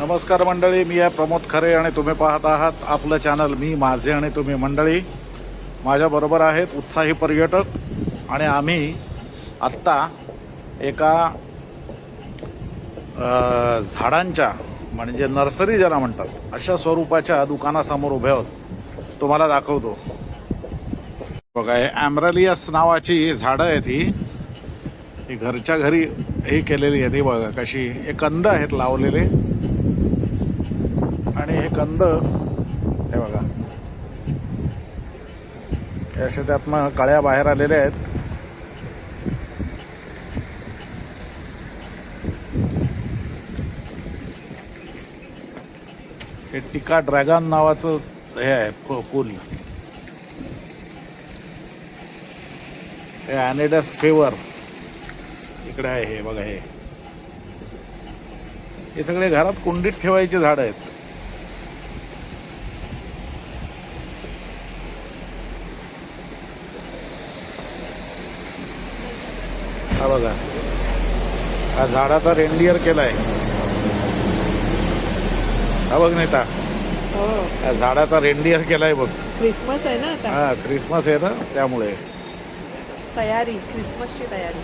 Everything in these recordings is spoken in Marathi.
नमस्कार मंडळी, मी आहे प्रमोद खरे आणि तुम्ही पाहत आहात आपलं चॅनल मी माझे आणि तुम्ही. मंडळी, माझ्याबरोबर आहेत उत्साही पर्यटक आणि आम्ही आत्ता एका झाडांच्या म्हणजे नर्सरी ज्याला म्हणतात अशा स्वरूपाच्या दुकानासमोर उभे आहोत. तुम्हाला दाखवतो. बघा, हे ॲम्ब्रेलियस नावाची झाडं आहेत. ही घरच्या घरी हे केलेली आहेत. ही बघा कशी, हे कंद आहेत लावलेले आणि हे कंद हे बघा असे त्यातनं कळ्या बाहेर आलेल्या आहेत. हे टिका ड्रॅगन नावाचं हे आहे फूल. हे ॲनिडस फेवर इकडे आहे. हे बघा, हे सगळे घरात कुंडीत ठेवायचे झाड आहेत. हा बघा, हा झाडाचा रेनडियर केलाय. हा बघ नेता, या झाडाचा रेनडियर केलाय बघ. क्रिसमस आहे ना आता. हा, क्रिसमस आहे ना, त्यामुळे तयारी, क्रिसमसची तयारी.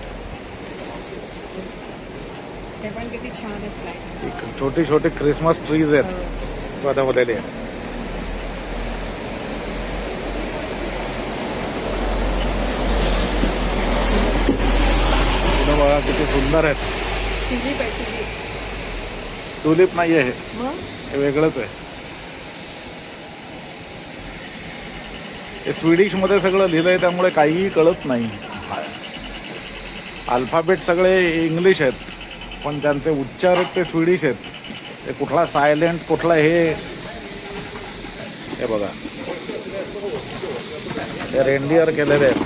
ते पण किती छान आहेत. छोटी छोटी क्रिसमस ट्रीज आहेत स्वतःमध्ये. बघा किती सुंदर आहेत. ट्युलिप आहे, ट्युलिप. ट्युलिप नाही आहे, मग हे वेगळंच आहे. हे स्वीडिश मध्ये सगळं लिहिलंय त्यामुळे काहीही कळत नाही. अल्फाबेट सगळे इंग्लिश आहेत पण त्यांचे उच्चार आहेत ते स्वीडिश आहेत. ते कुठला सायलेंट कुठला हे बघा, हे रेनडियर केलेले आहेत.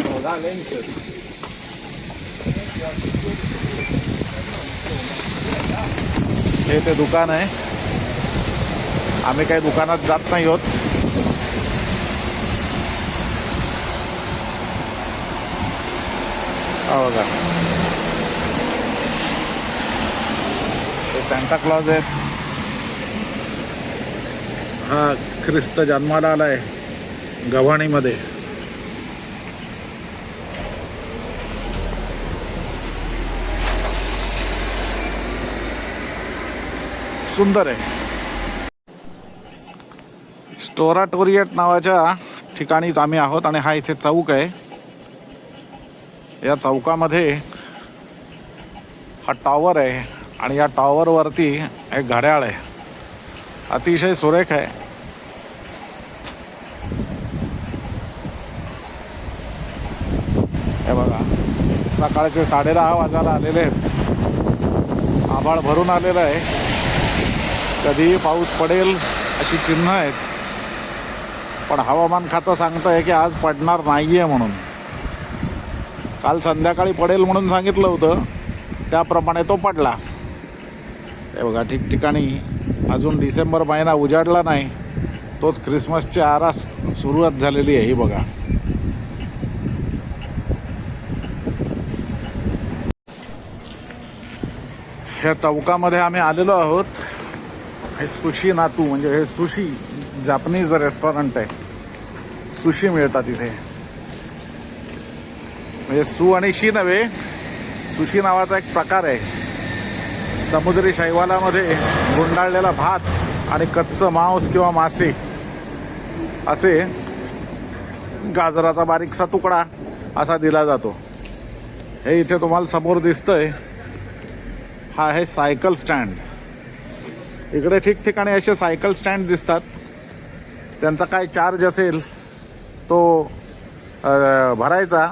हे ते दुकान आहे. आम्ही काही दुकानात जात नाही आहोत. बघा, हे सांता क्लॉज आहेत. हा ख्रिस्त जन्माला आलाय गव्हाणीमध्ये. सुंदर आहे. स्टोराटोरिएट नावाच्या ठिकाणीच आम्ही आहोत आणि हा इथे चौक आहे. या चौकामध्ये हा टॉवर आहे आणि या टॉवरवरती एक घड्याळ आहे. अतिशय सुरेख आहे. हे बघा, सकाळचे 10:30 वाजायला आलेले आहेत. आभाळ भरून आलेलं आहे. कधीही पाऊस पडेल अशी चिन्ह आहेत पण हवामान खातं सांगतंय की आज पडणार नाहीये म्हणून. काल संध्याकाळी पडेल म्हणून सांगितलं होतं, त्याप्रमाणे तो पडला. हे बघा, ठिकठिकाणी अजून डिसेंबर महिना उजाडला नाही तोच ख्रिसमसची आरास सुरुवात झालेली आहे. ही बघा, ह्या चौकामध्ये आम्ही आलेलो आहोत. हे सुशी नातू म्हणजे हे सुशी जापनीज रेस्टॉरंट आहे. सुशी मिळतात इथे. म्हणजे सु आणि शी नव्हे, सुशी नावाचा एक प्रकार आहे. समुद्री शैवालामध्ये गुंडाळलेला भात आणि कच्चं मांस किंवा मासे असे गाजराचा बारीकसा तुकडा असा दिला जातो. हे इथे तुम्हाला समोर दिसतंय. हा आहे सायकल स्टँड. इकडे ठिकठिकाणी असे सायकल स्टँड दिसतात. त्यांचा काय चार्ज असेल तो भरायचा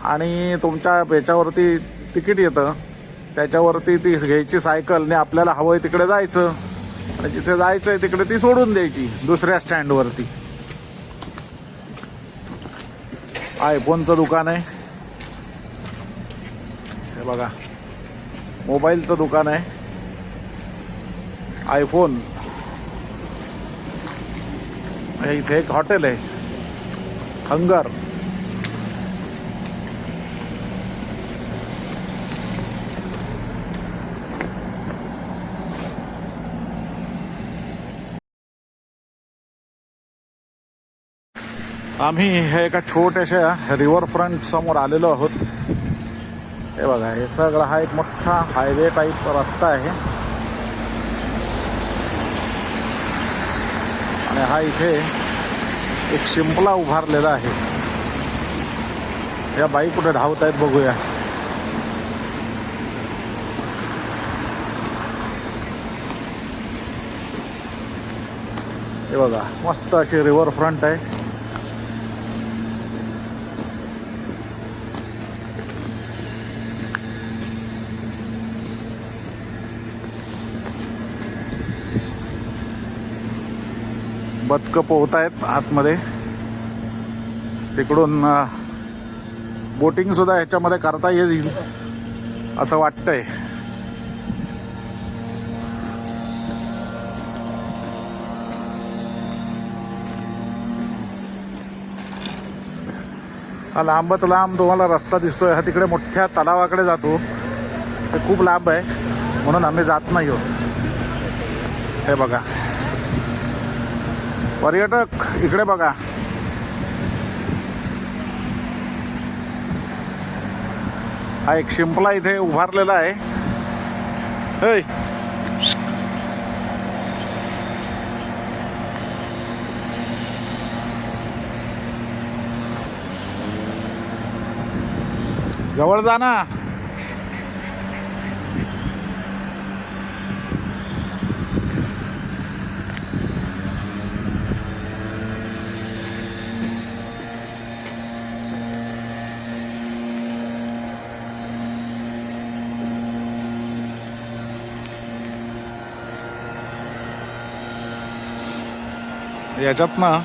आणि तुमच्या याच्यावरती तिकीट येतं. त्याच्यावरती ती घ्यायची सायकल आणि आपल्याला हवं आहे तिकडे जायचं आणि जिथे जायचं आहे तिकडे ती सोडून द्यायची दुसऱ्या स्टँडवरती. आयफोनचं दुकान आहे. हे बघा, मोबाईलचं दुकान आहे. आयफोन. इथे एक हॉटेल आहे, हंगर. आम्ही हे एका छोट्याशा रिव्हर फ्रंट समोर आलेलो आहोत. हे बघा, हे सगळं हा एक मोठा हायवे टाईपचा रस्ता आहे आणि हा इथे एक शिंपला उभारलेला आहे. या बाई कुठे धावत आहेत बघूया. हे बघा, मस्त अशी रिव्हर फ्रंट आहे. बदकं पोहत आहेत आतमध्ये. तिकडून बोटिंग सुद्धा ह्याच्यामध्ये करता येईल असं वाटतंय. हा लांबच लांब तुम्हाला रस्ता दिसतोय. हा तिकडे मोठ्या तलावाकडे जातो. ते खूप लांब आहे म्हणून आम्ही जात नाही आहोत. हे बघा, पर्यटक इकडे बघा. हा एक शिंपला इथे उभारलेला आहे. हे जवळ जा ना. याच्यातनं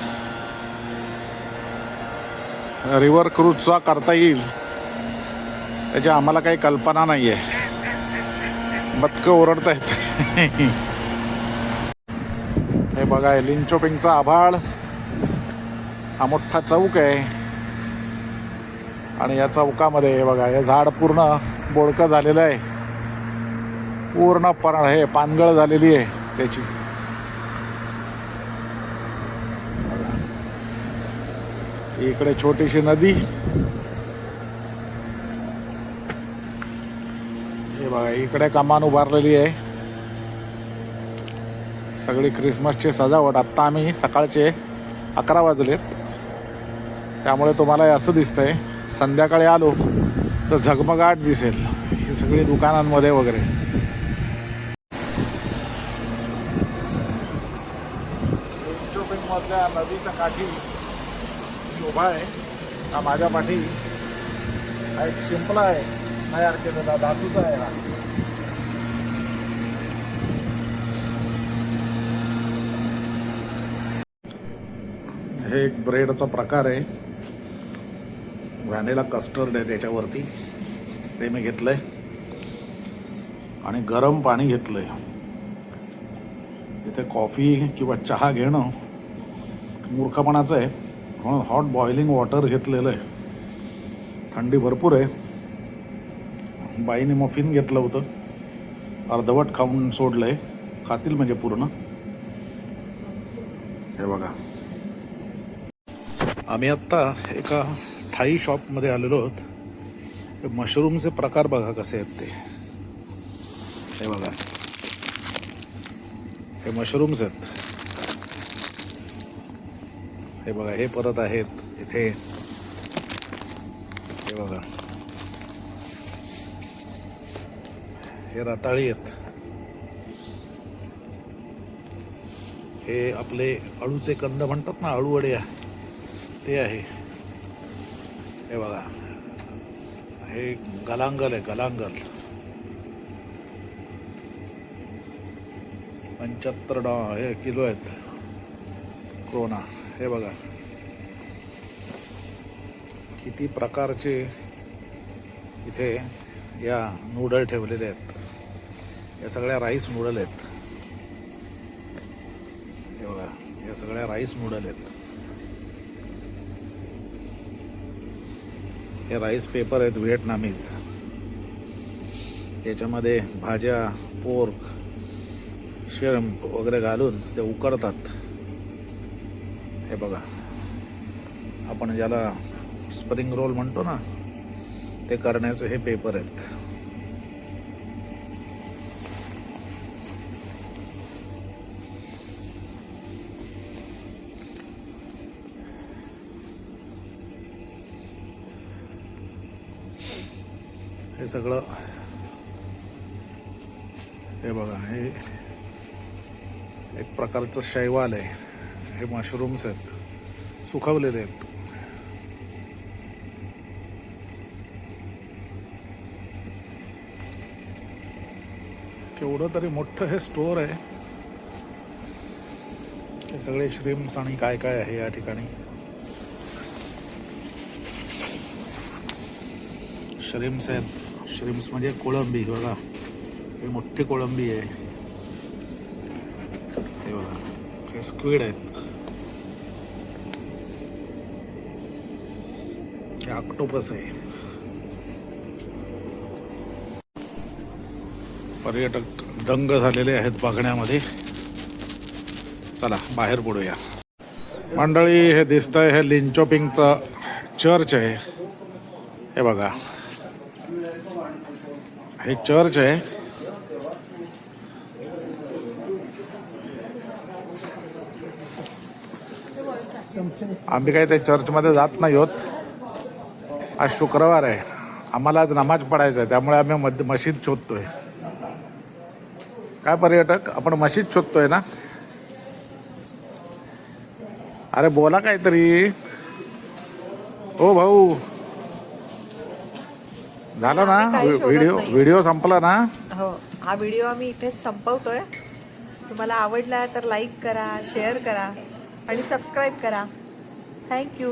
रिव्हर क्रूजचा करता येईल त्याची आम्हाला काही कल्पना नाही आहे. बदकं ओरडत आहेत. हे बघा, लिंचोपिंगचा आभाळ. हा मोठा चौक आहे आणि या चौकामध्ये हे बघा, हे झाड पूर्ण बोळकं झालेलं आहे. पूर्ण हे पानगळ झालेली आहे त्याची. इकडे छोटीशी नदी. हे बघा, इकडे कमान उभारलेली आहे. सगळी ख्रिसमसची सजावट. आत्ता आम्ही सकाळचे 11 वाजलेत त्यामुळे तुम्हाला असं दिसतंय. संध्याकाळी आलो तर झगमगाट दिसेल ही सगळी दुकानांमध्ये वगैरे. मधल्या नदीच्या काठी उभा आहे. हा माझ्या पाठी हा एक शिंपला आहे तयार केलेला, धातूचा आहे हा. हे एक ब्रेडचा प्रकार आहे. व्हॅनिला कस्टर्ड आहे त्याच्यावरती. ते मी घेतलंय आणि गरम पाणी घेतलंय. इथे कॉफी किंवा चहा घेणं मूर्खपणाचं आहे म्हणून हॉट बॉइलिंग वॉटर घेतलेलं आहे. थंडी भरपूर आहे. बाईने मफिन घेतलं होतं, अर्धवट खाऊन सोडलंय. खातील म्हणजे पूर्ण. हे बघा, आम्ही आत्ता एका थाई शॉपमध्ये आलेलो आहोत. मशरूमचे प्रकार बघा कसे आहेत ते. हे बघा, हे मशरूम्स आहेत. हे बघा, हे परत आहेत इथे. हे बघा, हे रताळी आहेत. हे आपले अळूचे कंद म्हणतात ना, अळूवड्या, ते आहे. हे बघा, हे गलांगल आहे, गलांगल. 75 किलो आहेत क्रोना. हे बघा किती प्रकारचे इथे या नूडल ठेवलेले आहेत. या सगळ्या राईस नूडल आहेत. हे बघा, या सगळ्या राईस नूडल आहेत. हे राईस पेपर आहेत व्हिएटनामीज. याच्यामध्ये भाज्या, पोर्क, श्रिम्प वगैरे घालून ते उकडतात. हे बघा, आपण ज्याला स्प्रिंग रोल म्हणतो ना, ते करण्याचे हे पेपर आहेत. हे सगळं हे बघा, हे एक प्रकारचं शैवाल आहे. हे मशरूम्स आहेत, सुकवलेले आहेत. केवढं तरी मोठं हे स्टोअर आहे. हे सगळे श्रिम्स आणि काय काय आहे या ठिकाणी. श्रिम्स आहेत. श्रिम्स म्हणजे कोळंबी. बघा, ही मोठी कोळंबी आहे. हे बघा, हे स्क्विड आहेत. हे ऑक्टोपस आहे. पर्यटक दंग झालेले आहेत बघण्यामध्ये. चला बाहेर पडूया. मंडळी, हे दिसतंय हे लिंचोपिंगचं चर्च आहे. हे बघा, हे चर्च आहे. आम्ही काही त्या चर्चमध्ये जात नाही आहोत. आज शुक्रवार आहे, आम्हाला आज नमाज पडायचं आहे, त्यामुळे आम्ही मशीद शोधतोय. काय पर्यटक, आपण मशीद शोधतोय ना? अरे बोला काहीतरी. ओ भाऊ, झालं ना? काही शोधत व्हिडिओ नाही. व्हिडिओ संपला ना? हो, हा व्हिडिओ आम्ही इथेच संपवतोय. तुम्हाला आवडला तर लाईक करा, शेअर करा आणि सबस्क्राईब करा. थँक्यू.